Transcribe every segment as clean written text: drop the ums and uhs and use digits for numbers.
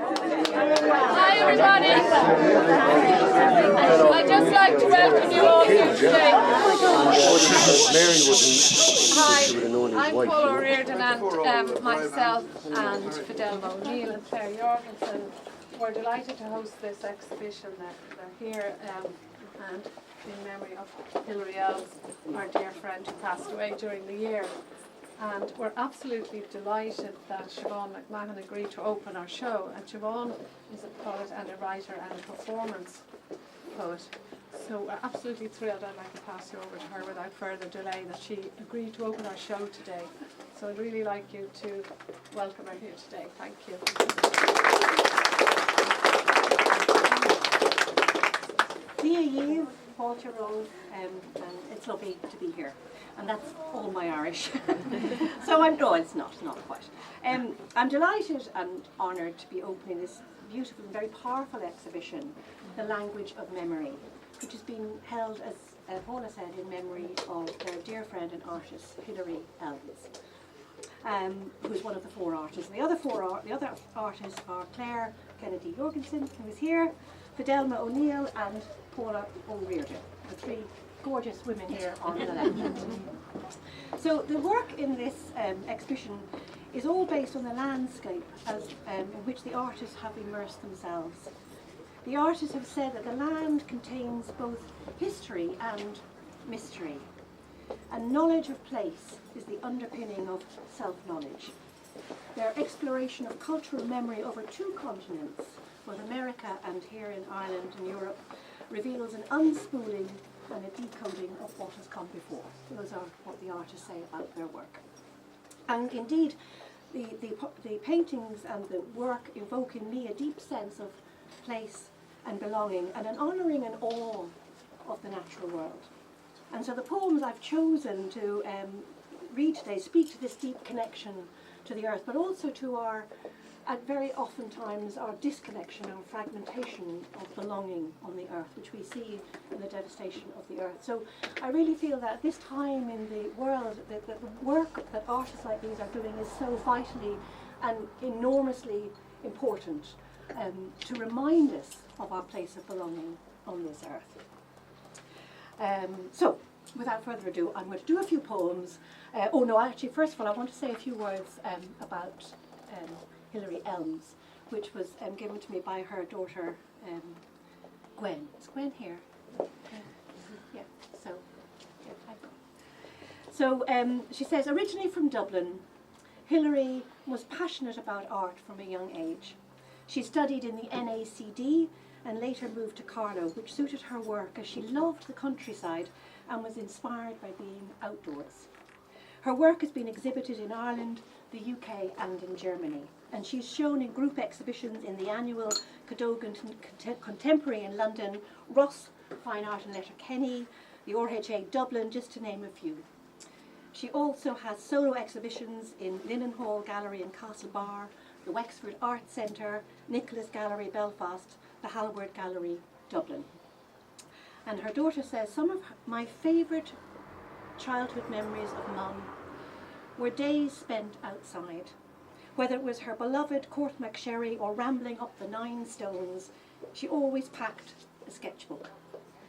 Hi everybody. I'd just like to welcome you all here today. Hi, I'm Paula O'Riordan and myself and Fidelma O'Neill and Claire Jorgensen. We're delighted to host this exhibition. They're here and in memory of Hilary Elms, our dear friend who passed away during the year. And we're absolutely delighted that Siobhan McMahon agreed to open our show. And Siobhan is a poet and a writer and a performance poet. So we're absolutely thrilled. I'd like to pass you over to her without further delay that she agreed to open our show today. So I'd really like you to welcome her here today. Thank you. Dear you, Walter Road, and it's lovely to be here. And that's all my Irish. So it's not quite. I'm delighted and honoured to be opening this beautiful and very powerful exhibition, The Language of Memory, which has been held, as Paula said, in memory of their dear friend and artist, Hilary Elms, who is one of the four artists. And the other artists are Claire Kennedy Jorgensen, who is here, Fidelma O'Neill and Paula O'Riordan, the three gorgeous women here on the left. So the work in this exhibition is all based on the landscape in which the artists have immersed themselves. The artists have said that the land contains both history and mystery, and knowledge of place is the underpinning of self-knowledge. Their exploration of cultural memory over two continents, both America and here in Ireland and Europe, reveals an unspooling and a decoding of what has come before. Those are what the artists say about their work. And indeed, the paintings and the work evoke in me a deep sense of place and belonging and an honouring and awe of the natural world. And so the poems I've chosen to read today speak to this deep connection to the earth, but also to our very oftentimes our disconnection, our fragmentation of belonging on the earth, which we see in the devastation of the earth. So I really feel that at this time in the world, that the work that artists like these are doing is so vitally and enormously important to remind us of our place of belonging on this earth. So without further ado, I'm going to do a few poems. First of all, I want to say a few words about Hilary Elms, which was given to me by her daughter Gwen. Is Gwen here? Yeah. So she says, originally from Dublin, Hilary was passionate about art from a young age. She studied in the NACD and later moved to Carlow, which suited her work as she loved the countryside and was inspired by being outdoors. Her work has been exhibited in Ireland, the UK and in Germany, and she's shown in group exhibitions in the annual Cadogan Contemporary in London, Ross Fine Art and Letterkenny, the RHA Dublin, just to name a few. She also has solo exhibitions in Linen Hall Gallery in Castlebar, the Wexford Art Centre, Nicholas Gallery Belfast, the Halward Gallery Dublin. And her daughter says, some of my favourite childhood memories of Mum were days spent outside. Whether it was her beloved Court McSherry or rambling up the 9 Stones, she always packed a sketchbook,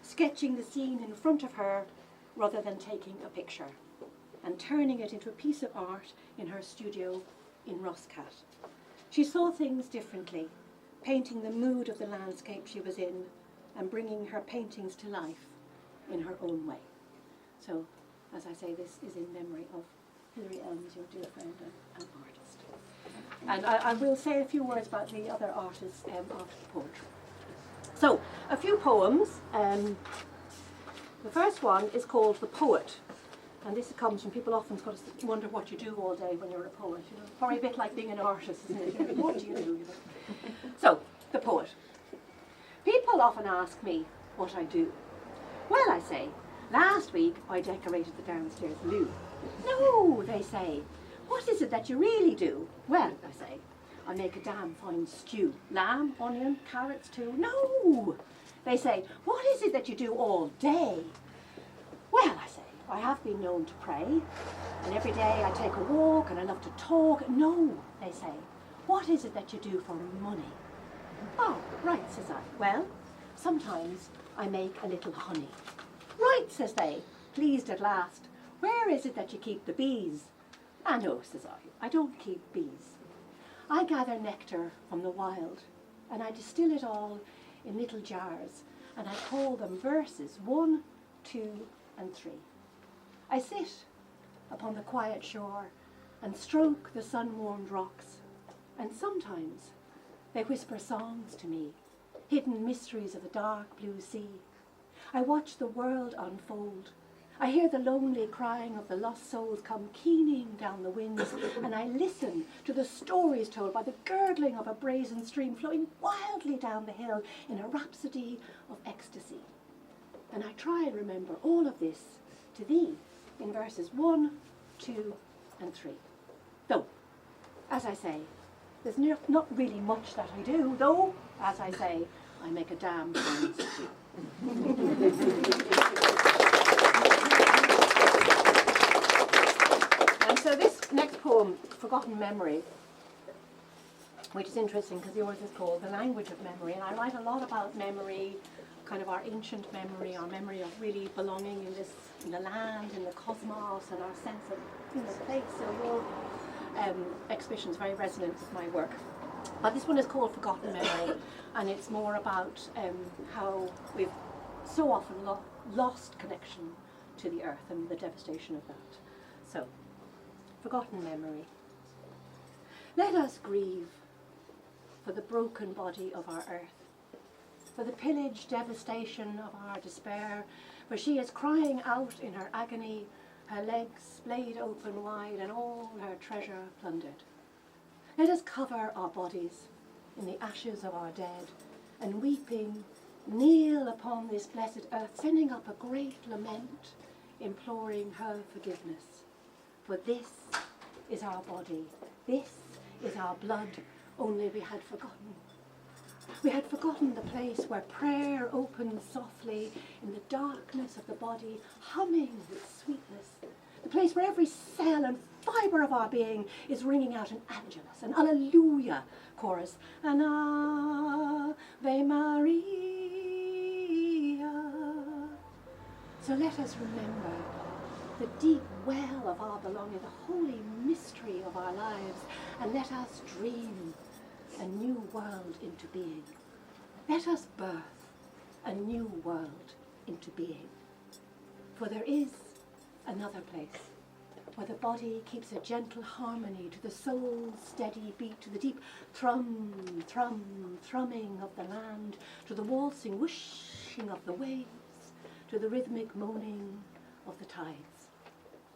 sketching the scene in front of her rather than taking a picture, and turning it into a piece of art in her studio in Roscat. She saw things differently, painting the mood of the landscape she was in and bringing her paintings to life in her own way. So, as I say, this is in memory of Hilary Elms, your dear friend and artist. And I will say a few words about the other artists after the poetry. So, a few poems. The first one is called The Poet. And this comes from people often wonder what you do all day when you're a poet. You know, probably a bit like being an artist, isn't it? You know, what do you do? You know? So, The Poet. People often ask me what I do. Well, I say, last week I decorated the downstairs loo. No, they say. What is it that you really do? Well, I say, I make a damn fine stew. Lamb, onion, carrots too. No, they say. What is it that you do all day? Well, I say, I have been known to pray, and every day I take a walk and I love to talk. No, they say. what is it that you do for money? Oh, right, says I. Well, sometimes I make a little honey. Right, says they, pleased at last. Where is it that you keep the bees? Ah, no, says I don't keep bees. I gather nectar from the wild, and I distill it all in little jars, and I call them verses 1, 2, and 3. I sit upon the quiet shore and stroke the sun-warmed rocks, and sometimes they whisper songs to me, hidden mysteries of the dark blue sea. I watch the world unfold. I hear the lonely crying of the lost souls come keening down the winds, and I listen to the stories told by the gurgling of a brazen stream flowing wildly down the hill in a rhapsody of ecstasy. And I try and remember all of this to thee in verses 1, 2, and 3. Though, as I say, there's not really much that I do, though, as I say, I make a damn fine stew. And so this next poem, Forgotten Memory, which is interesting because yours is called The Language of Memory, and I write a lot about memory, kind of our ancient memory, our memory of really belonging in the land, in the cosmos, and our sense of place. So your exhibition is very resonant with my work. But this one is called Forgotten Memory, and it's more about how we've so often lost connection to the earth and the devastation of that. So, Forgotten Memory. Let us grieve for the broken body of our earth, for the pillage, devastation of our despair, for she is crying out in her agony, her legs splayed open wide and all her treasure plundered. Let us cover our bodies in the ashes of our dead, and weeping, kneel upon this blessed earth, sending up a great lament, imploring her forgiveness. For this is our body, this is our blood, only we had forgotten. We had forgotten the place where prayer opens softly in the darkness of the body, humming with sweetness. The place where every cell and fibre of our being is ringing out an Angelus, an Alleluia chorus, an Ave Maria. So let us remember the deep well of our belonging, the holy mystery of our lives, and let us dream a new world into being. Let us birth a new world into being. For there is another place where the body keeps a gentle harmony to the soul's steady beat, to the deep thrum, thrum, thrumming of the land, to the waltzing whooshing of the waves, to the rhythmic moaning of the tides.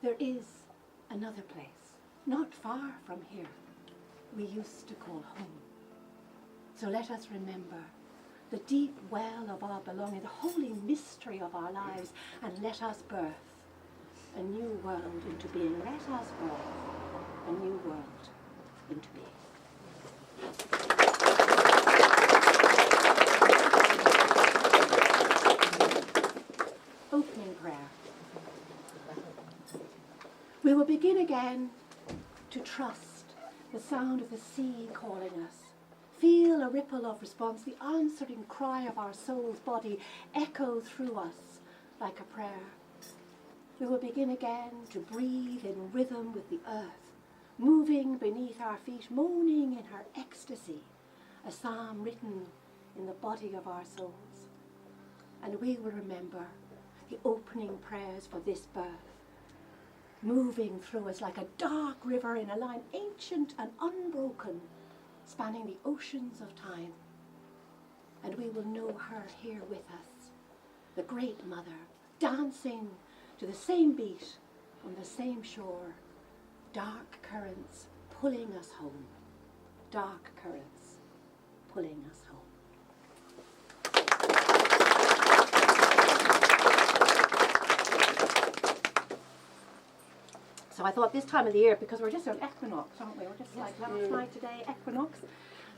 There is another place, not far from here, we used to call home. So let us remember the deep well of our belonging, the holy mystery of our lives, and let us birth a new world into being. Let us birth a new world into being. Opening prayer. We will begin again to trust the sound of the sea calling us. Feel a ripple of response, the answering cry of our soul's body echo through us like a prayer. We will begin again to breathe in rhythm with the earth, moving beneath our feet, moaning in her ecstasy, a psalm written in the body of our souls. And we will remember the opening prayers for this birth, moving through us like a dark river in a line ancient and unbroken, spanning the oceans of time. And we will know her here with us, the great mother, dancing to the same beat on the same shore, dark currents pulling us home, dark currents pulling us home. So I thought this time of the year, because we're just on equinox, aren't we? We're just like last night today, equinox.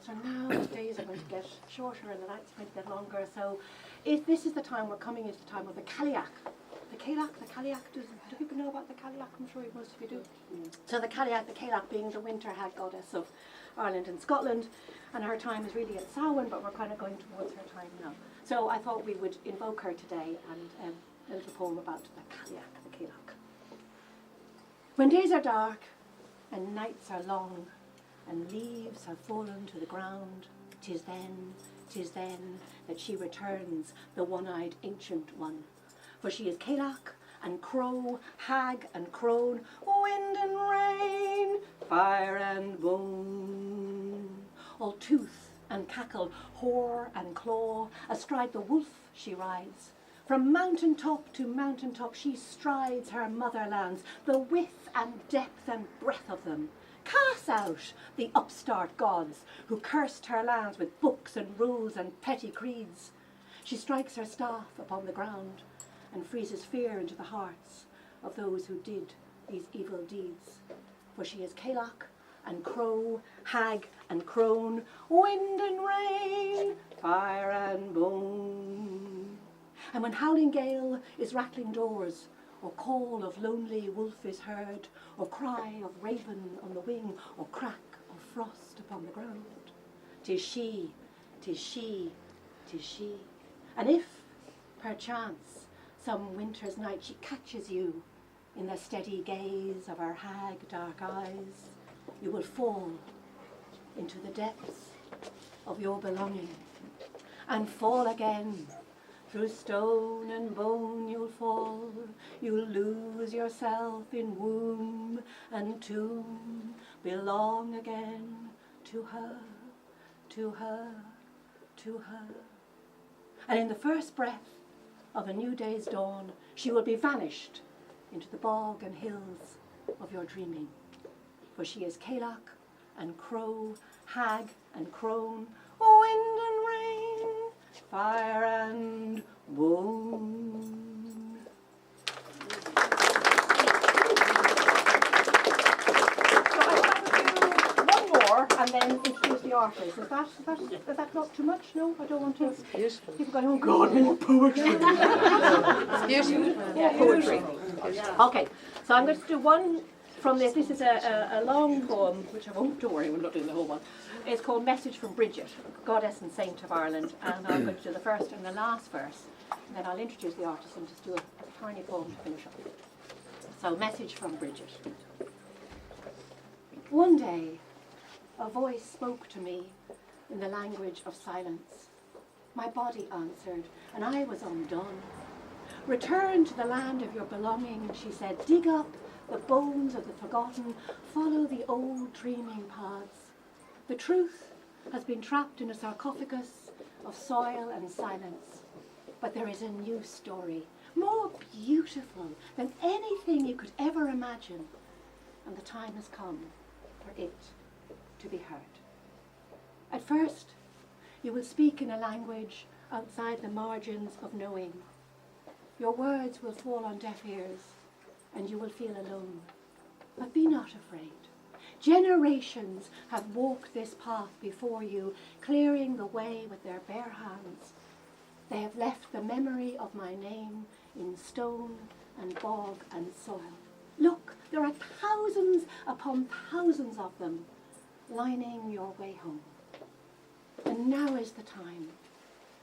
So now the days are going to get shorter and the nights are going to get longer. So if this is the time, we're coming into the time of the Cailleach. The Cailleach, do people know about the Cailleach? I'm sure most of you do. So the Cailleach being the winter hag goddess of Ireland and Scotland, and her time is really at Samhain, but we're kind of going towards her time now. So I thought we would invoke her today and a little poem about the Cailleach, the Cailleach. When days are dark and nights are long and leaves have fallen to the ground, 'tis then that she returns, the one-eyed ancient one. For she is Cailleach and crow, hag and crone, wind and rain, fire and bone. All tooth and cackle, hoar and claw, astride the wolf she rides. From mountain top to mountain top she strides her motherlands, the width and depth and breadth of them. Cast out the upstart gods who cursed her lands with books and rules and petty creeds. She strikes her staff upon the ground and freezes fear into the hearts of those who did these evil deeds. For she is Cailleach and crow, hag and crone, wind and rain, fire and bone. And when howling gale is rattling doors, or call of lonely wolf is heard, or cry of raven on the wing, or crack of frost upon the ground, 'tis she, 'tis she, 'tis she. And if, perchance, some winter's night she catches you in the steady gaze of her hag dark eyes, you will fall into the depths of your belonging, and fall again. Through stone and bone you'll fall, you'll lose yourself in womb and tomb, belong again to her, to her, to her. And in the first breath of a new day's dawn, she will be vanished into the bog and hills of your dreaming. For she is Cailleach and crow, hag and crone, wind and rain, fire and bone. So I want to do one more and then introduce the artist. Is that not too much? No, I don't want to. Beautiful. People going, oh God, more poetry. It's beautiful. More poetry. Okay, so I'm going to do one from this. This is a long poem, which I won't, don't worry, we're not doing the whole one. It's called Message from Bridget, Goddess and Saint of Ireland, and I'm going to do the first and the last verse, and then I'll introduce the artist and just do a tiny poem to finish up. So, Message from Bridget. One day, a voice spoke to me in the language of silence. My body answered, and I was undone. Return to the land of your belonging, she said. Dig up the bones of the forgotten, follow the old dreaming paths. The truth has been trapped in a sarcophagus of soil and silence. But there is a new story, more beautiful than anything you could ever imagine. And the time has come for it to be heard. At first, you will speak in a language outside the margins of knowing. Your words will fall on deaf ears, and you will feel alone. But be not afraid. Generations have walked this path before you, clearing the way with their bare hands. They have left the memory of my name in stone and bog and soil. Look, there are thousands upon thousands of them lining your way home. And now is the time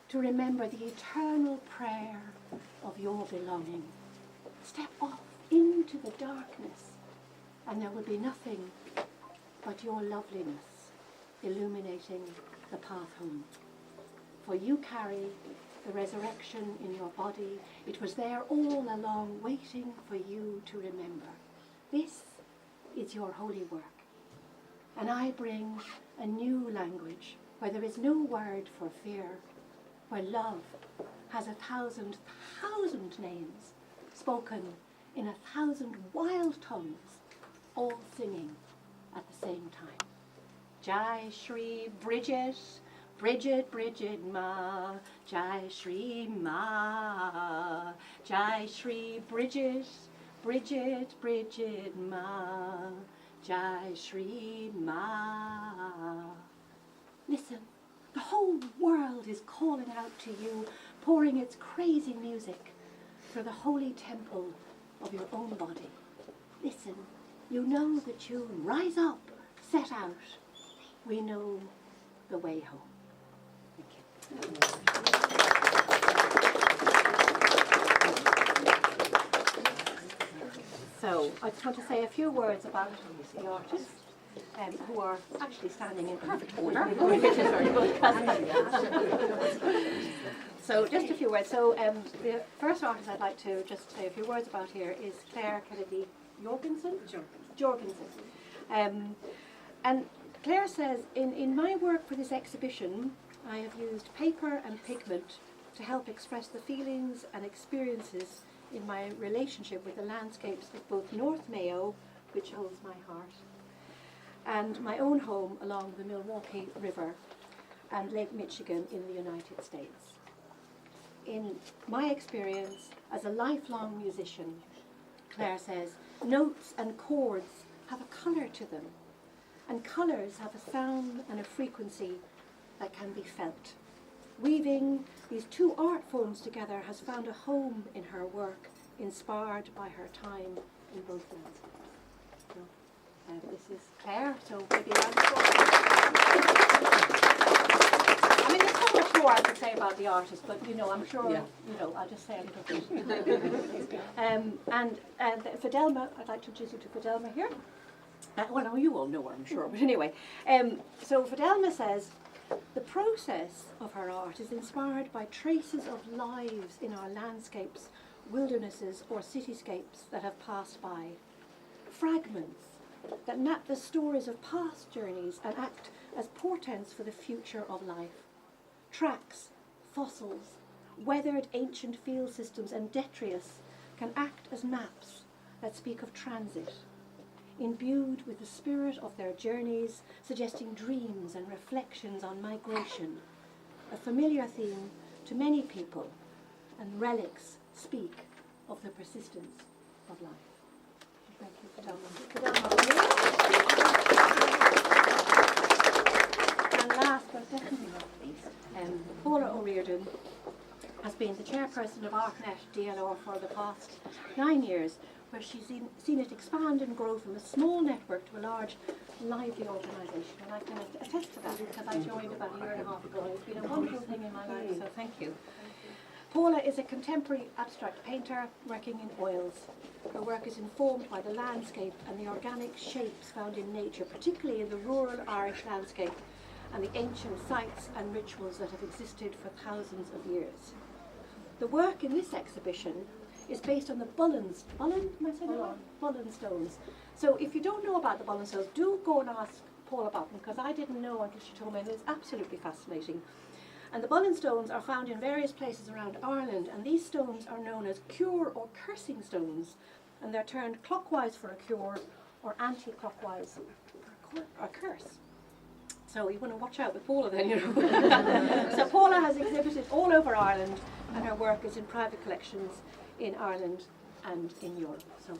to remember the eternal prayer of your belonging. Step off into the darkness, and there will be nothing but your loveliness illuminating the path home. For you carry the resurrection in your body. It was there all along, waiting for you to remember. This is your holy work. And I bring a new language where there is no word for fear, where love has 1,000 names, spoken in 1,000 wild tongues, all singing at the same time. Jai Shri Bridget, Bridget, Bridget Ma, Jai Shri Ma, Jai Shri Bridget, Bridget, Bridget Ma, Jai Shri Ma. Listen, the whole world is calling out to you, pouring its crazy music through the holy temple of your own body. Listen, you know the tune. Rise up, set out. we know the way home. Thank you. So I just want to say a few words about the artists who are actually standing in perfect order, which is very good. So just a few words. So the first artist I'd like to just say a few words about here is Claire Kennedy Jorgensen. And Claire says, in my work for this exhibition, I have used paper and pigment to help express the feelings and experiences in my relationship with the landscapes of both North Mayo, which holds my heart, and my own home along the Milwaukee River and Lake Michigan in the United States. In my experience as a lifelong musician, Claire says, notes and chords have a colour to them, and colours have a sound and a frequency that can be felt. Weaving these two art forms together has found a home in her work, inspired by her time in both landscapes. So, this is Claire, so maybe I mean, there's so much more I could say about the artist, but I'm sure, I'll just say a little bit. And Fidelma, I'd like to introduce you to Fidelma here. Well, you all know her, I'm sure, but anyway. So Fidelma says, the process of her art is inspired by traces of lives in our landscapes, wildernesses or cityscapes that have passed by. Fragments that map the stories of past journeys and act as portents for the future of life. Tracks, fossils, weathered ancient field systems and detritus can act as maps that speak of transit, imbued with the spirit of their journeys, suggesting dreams and reflections on migration, a familiar theme to many people, and relics speak of the persistence of life. Thank you, Fidelma. And last but definitely not least, Paula O'Riordan has been the chairperson of ArtNet DLR for the past 9 years, where she's seen it expand and grow from a small network to a large, lively organisation. And I can attest to that because I joined about a year and a half ago. It's been a wonderful thing in my life, so thank you. Paula is a contemporary abstract painter working in oils. Her work is informed by the landscape and the organic shapes found in nature, particularly in the rural Irish landscape and the ancient sites and rituals that have existed for thousands of years. The work in this exhibition is based on the Bullen stones. So if you don't know about the Bullen stones, do go and ask Paula about them, because I didn't know until she told me, and it's absolutely fascinating. And the Bullen stones are found in various places around Ireland, and these stones are known as cure or cursing stones, and they're turned clockwise for a cure or anti-clockwise for a curse. So you want to watch out with Paula then, So Paula has exhibited all over Ireland, and her work is in private collections in Ireland and in Europe. So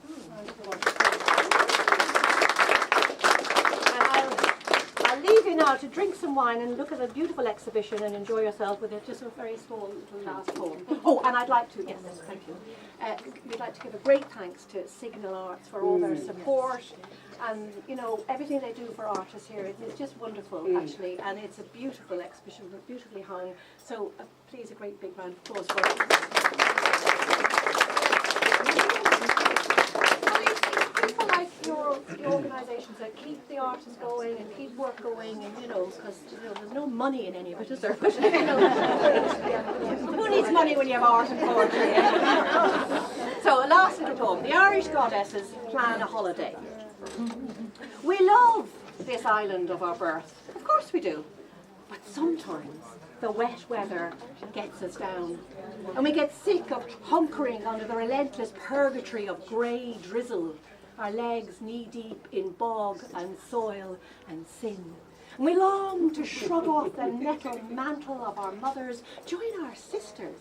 I'll leave you now to drink some wine and look at a beautiful exhibition and enjoy yourself with just a very small little last poem. Oh, and I'd like to, yes, thank you. We'd like to give a great thanks to Signal Arts for all their support and, everything they do for artists here. It's just wonderful, actually, and it's a beautiful exhibition, beautifully hung. So please, a great big round of applause for it. People like your organisations that keep the artists going and keep work going, and because there's no money in any of it, is there? But, who needs money when you have art and poetry? So, a last little poem. The Irish goddesses plan a holiday. We love this island of our birth. Of course we do. But sometimes the wet weather gets us down, and we get sick of hunkering under the relentless purgatory of grey drizzle, our legs knee-deep in bog and soil and sin. And we long to shrug off the nettled mantle of our mothers, join our sisters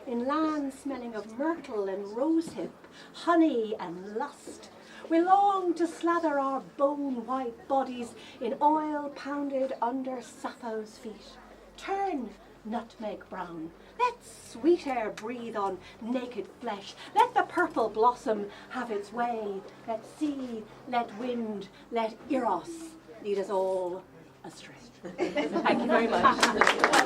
in land smelling of myrtle and rosehip, honey and lust. We long to slather our bone-white bodies in oil pounded under Sappho's feet. Turn nutmeg brown. Let sweet air breathe on naked flesh. Let the purple blossom have its way. Let sea, let wind, let Eros lead us all astray. Thank you very much.